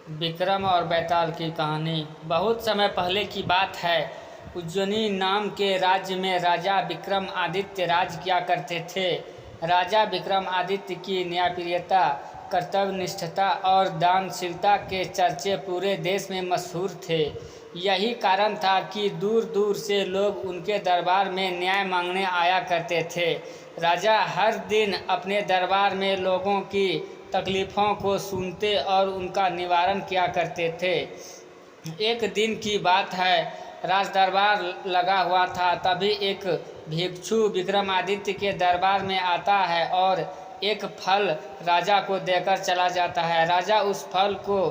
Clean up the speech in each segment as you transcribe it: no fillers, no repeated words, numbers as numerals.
विक्रम और बैताल की कहानी। बहुत समय पहले की बात है। उज्जैनी नाम के राज्य में राजा विक्रमादित्य राज किया करते थे। राजा विक्रमादित्य की न्यायप्रियता, कर्तव्यनिष्ठता और दानशीलता के चर्चे पूरे देश में मशहूर थे। यही कारण था कि दूर दूर से लोग उनके दरबार में न्याय मांगने आया करते थे। राजा हर दिन अपने दरबार में लोगों की तकलीफ़ों को सुनते और उनका निवारण किया करते थे। एक दिन की बात है, राज दरबार लगा हुआ था। तभी एक भिक्षु विक्रमादित्य के दरबार में आता है और एक फल राजा को देकर चला जाता है। राजा उस फल को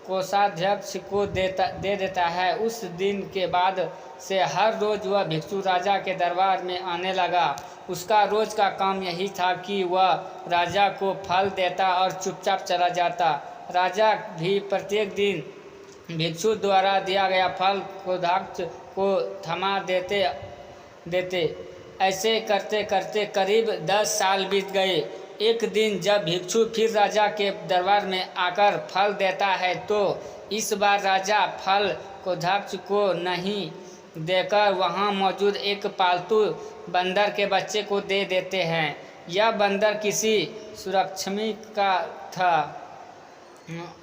कोषाध्यक्ष को दे देता है। उस दिन के बाद से हर रोज़ वह भिक्षु राजा के दरबार में आने लगा। उसका रोज़ का काम यही था कि वह राजा को फल देता और चुपचाप चला जाता। राजा भी प्रत्येक दिन भिक्षु द्वारा दिया गया फल कोषाध्यक्ष को थमा देते। ऐसे करते करते करीब 10 साल बीत गए। एक दिन जब भिक्षु फिर राजा के दरबार में आकर फल देता है तो इस बार राजा फल कोषाध्यक्ष को नहीं देकर वहाँ मौजूद एक पालतू बंदर के बच्चे को दे देते हैं। यह बंदर किसी सुरक्षमी का था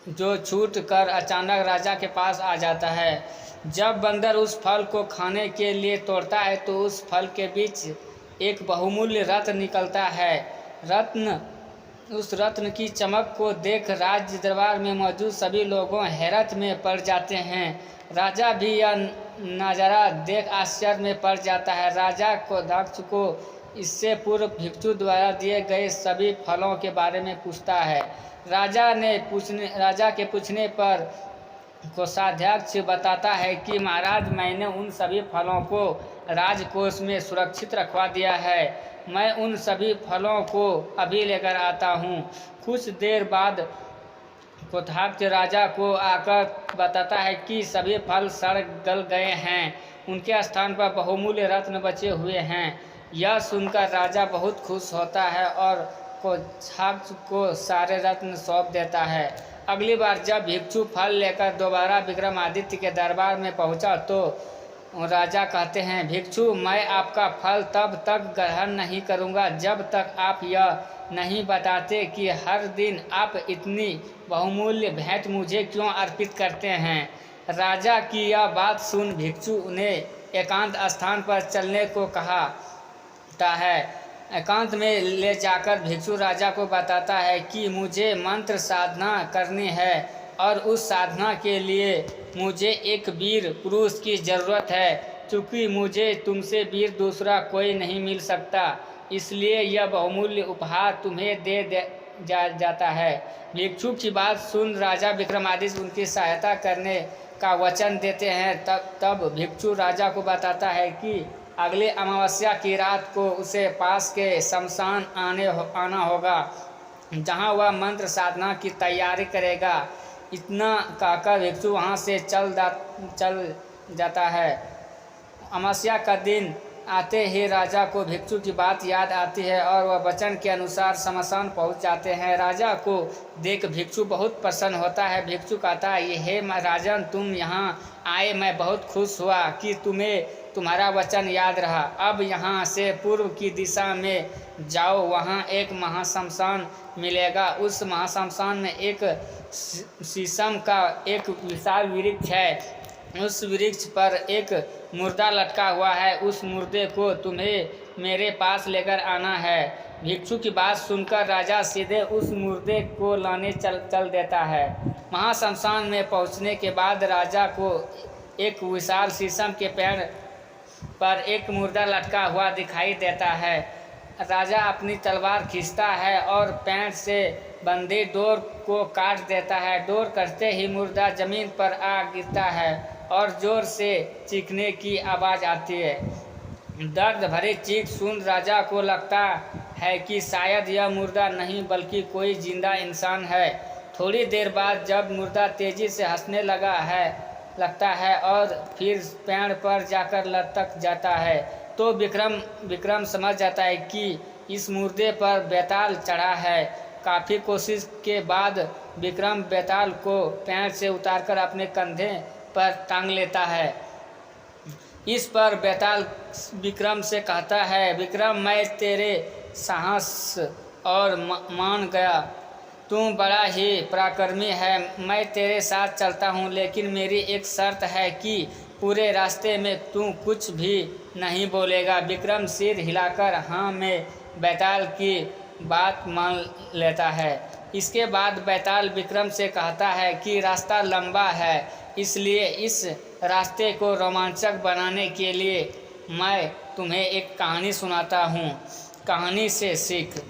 जो छूट कर अचानक राजा के पास आ जाता है। जब बंदर उस फल को खाने के लिए तोड़ता है तो उस फल के बीच एक बहुमूल्य रत्न निकलता है। उस रत्न की चमक को देख राज दरबार में मौजूद सभी लोगों हैरत में पड़ जाते हैं। राजा भी यह नज़ारा देख आश्चर्य में पड़ जाता है। राजा कोषाध्यक्ष को इससे पूर्व भिक्षु द्वारा दिए गए सभी फलों के बारे में पूछता है। राजा के पूछने पर कोषाध्यक्ष बताता है कि महाराज, मैंने उन सभी फलों को राजकोष में सुरक्षित रखवा दिया है। मैं उन सभी फलों को अभी लेकर आता हूँ। कुछ देर बाद कोषाध्यक्ष राजा को आकर बताता है कि सभी फल सड़ गल गए हैं। उनके स्थान पर बहुमूल्य रत्न बचे हुए हैं। यह सुनकर राजा बहुत खुश होता है और कोषाध्यक्ष को सारे रत्न सौंप देता है। अगली बार जब भिक्षु फल लेकर दोबारा विक्रमादित्य के दरबार में पहुंचा तो राजा कहते हैं, भिक्षु, मैं आपका फल तब तक ग्रहण नहीं करूंगा जब तक आप यह नहीं बताते कि हर दिन आप इतनी बहुमूल्य भेंट मुझे क्यों अर्पित करते हैं। राजा की यह बात सुन भिक्षु उन्हें एकांत स्थान पर चलने को कहता है। एकांत में ले जाकर भिक्षु राजा को बताता है कि मुझे मंत्र साधना करनी है और उस साधना के लिए मुझे एक वीर पुरुष की ज़रूरत है। क्योंकि मुझे तुमसे वीर दूसरा कोई नहीं मिल सकता, इसलिए यह बहुमूल्य उपहार तुम्हें दे जाता है। भिक्षु की बात सुन राजा विक्रमादित्य उनकी सहायता करने का वचन देते हैं। तब भिक्षु राजा को बताता है कि अगले अमावस्या की रात को उसे पास के शमशान आना होगा, जहां वह मंत्र साधना की तैयारी करेगा। इतना कहकर भिक्षु वहां से चल जाता है। अमावस्या का दिन आते ही राजा को भिक्षु की बात याद आती है और वह वचन के अनुसार शमशान पहुंच जाते हैं। राजा को देख भिक्षु बहुत प्रसन्न होता है। भिक्षु कहता है, हे राजन, तुम यहाँ आए, मैं बहुत खुश हुआ कि तुम्हें तुम्हारा वचन याद रहा। अब यहाँ से पूर्व की दिशा में जाओ, वहाँ एक महाशमशान मिलेगा। उस महाशमशान में एक शीशम का एक विशाल वृक्ष है। उस वृक्ष पर एक मुर्दा लटका हुआ है। उस मुर्दे को तुम्हें मेरे पास लेकर आना है। भिक्षु की बात सुनकर राजा सीधे उस मुर्दे को लाने चल देता है। महाशमशान में पहुंचने के बाद राजा को एक विशाल शीशम के पेड़ पर एक मुर्दा लटका हुआ दिखाई देता है। राजा अपनी तलवार खींचता है और पेड़ से बंधी डोर को काट देता है। डोर कटते ही मुर्दा जमीन पर आ गिरता है और जोर से चीखने की आवाज़ आती है। दर्द भरी चीख सुन राजा को लगता है कि शायद यह मुर्दा नहीं बल्कि कोई जिंदा इंसान है। थोड़ी देर बाद जब मुर्दा तेजी से हंसने लगता है और फिर पेड़ पर जाकर लटक जाता है तो विक्रम समझ जाता है कि इस मुर्दे पर बैताल चढ़ा है। काफ़ी कोशिश के बाद विक्रम बेताल को पेड़ से उतारकर अपने कंधे पर टांग लेता है। इस पर बेताल विक्रम से कहता है, विक्रम मैं तेरे साहस और मान गया, तू बड़ा ही पराक्रमी है। मैं तेरे साथ चलता हूँ, लेकिन मेरी एक शर्त है कि पूरे रास्ते में तू कुछ भी नहीं बोलेगा। विक्रम सिर हिलाकर हाँ में बेताल की बात मान लेता है। इसके बाद बेताल विक्रम से कहता है कि रास्ता लंबा है, इसलिए इस रास्ते को रोमांचक बनाने के लिए मैं तुम्हें एक कहानी सुनाता हूँ। कहानी से सीख।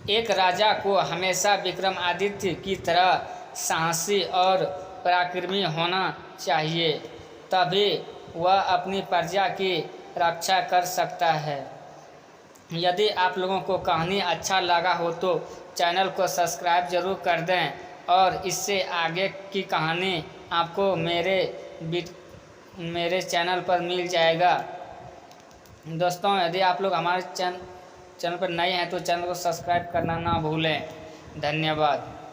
एक राजा को हमेशा विक्रमादित्य की तरह साहसी और पराक्रमी होना चाहिए, तभी वह अपनी प्रजा की रक्षा कर सकता है। यदि आप लोगों को कहानी अच्छा लगा हो तो चैनल को सब्सक्राइब जरूर कर दें, और इससे आगे की कहानी आपको मेरे चैनल पर मिल जाएगा। दोस्तों, यदि आप लोग हमारे चैनल पर नए हैं तो चैनल को सब्सक्राइब करना ना भूलें। धन्यवाद।